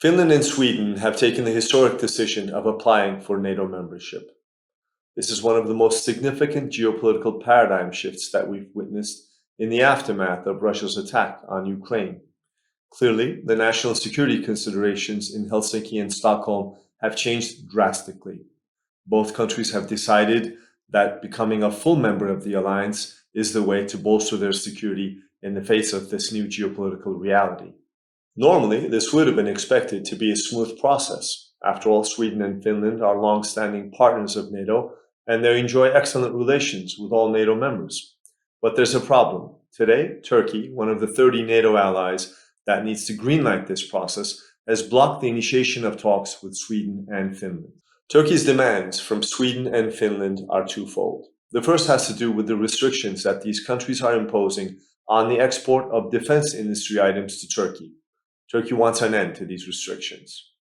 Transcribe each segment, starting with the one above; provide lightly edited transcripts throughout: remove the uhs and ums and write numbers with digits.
Finland and Sweden have taken the historic decision of applying for NATO membership. This is one of the most significant geopolitical paradigm shifts that we've witnessed in the aftermath of Russia's attack on Ukraine. Clearly, the national security considerations in Helsinki and Stockholm have changed drastically. Both countries have decided that becoming a full member of the alliance is the way to bolster their security in the face of this new geopolitical reality. Normally, this would have been expected to be a smooth process. After all, Sweden and Finland are long-standing partners of NATO, and they enjoy excellent relations with all NATO members. But there's a problem. Today, Turkey, one of the 30 NATO allies that needs to greenlight this process, has blocked the initiation of talks with Sweden and Finland. Turkey's demands from Sweden and Finland are twofold. The first has to do with the restrictions that these countries are imposing on the export of defense industry items to Turkey. Turkey wants an end to these restrictions.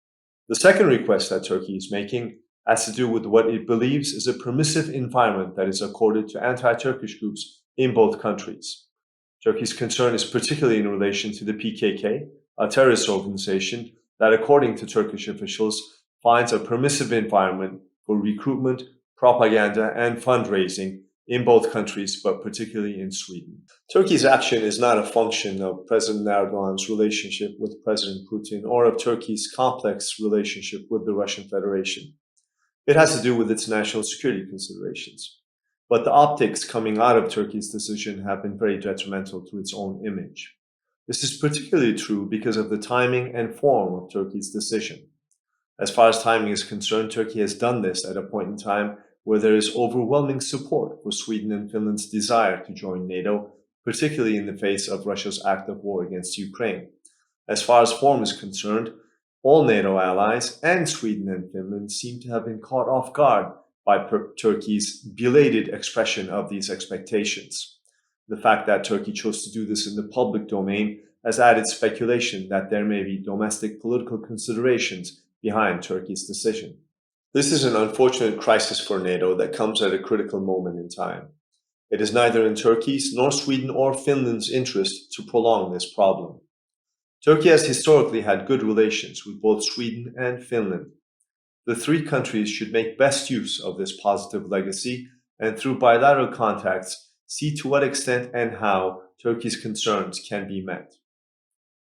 The second request that Turkey is making has to do with what it believes is a permissive environment that is accorded to anti-Turkish groups in both countries. Turkey's concern is particularly in relation to the PKK, a terrorist organization that, according to Turkish officials, finds a permissive environment for recruitment, propaganda, and fundraising in both countries, but particularly in Sweden. Turkey's action is not a function of President Erdogan's relationship with President Putin or of Turkey's complex relationship with the Russian Federation. It has to do with its national security considerations. But the optics coming out of Turkey's decision have been very detrimental to its own image. This is particularly true because of the timing and form of Turkey's decision. As far as timing is concerned, Turkey has done this at a point in time where there is overwhelming support for Sweden and Finland's desire to join NATO, particularly in the face of Russia's act of war against Ukraine. As far as form is concerned, all NATO allies and Sweden and Finland seem to have been caught off guard by Turkey's belated expression of these expectations. The fact that Turkey chose to do this in the public domain has added speculation that there may be domestic political considerations behind Turkey's decision. This is an unfortunate crisis for NATO that comes at a critical moment in time. It is neither in Turkey's nor Sweden or Finland's interest to prolong this problem. Turkey has historically had good relations with both Sweden and Finland. The three countries should make best use of this positive legacy and through bilateral contacts see to what extent and how Turkey's concerns can be met.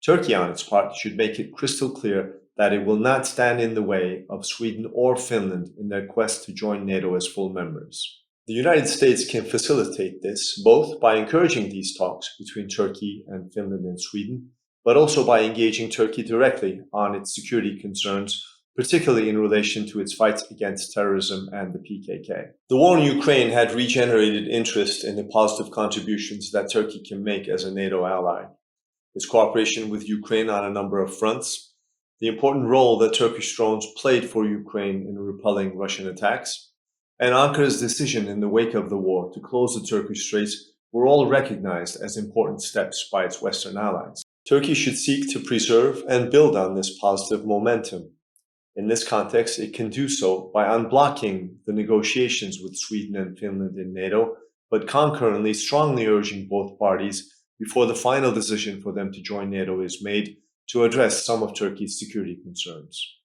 Turkey, on its part, should make it crystal clear that it will not stand in the way of Sweden or Finland in their quest to join NATO as full members. The United States can facilitate this both by encouraging these talks between Turkey and Finland and Sweden, but also by engaging Turkey directly on its security concerns, particularly in relation to its fights against terrorism and the PKK. The war in Ukraine had regenerated interest in the positive contributions that Turkey can make as a NATO ally. Its cooperation with Ukraine on a number of fronts, the important role that Turkish drones played for Ukraine in repelling Russian attacks, and Ankara''s decision in the wake of the war to close the Turkish Straits were all recognized as important steps by its Western allies. Turkey should seek to preserve and build on this positive momentum. In this context, it can do so by unblocking the negotiations with Sweden and Finland in NATO, but concurrently strongly urging both parties before the final decision for them to join NATO is made to address some of Turkey's security concerns.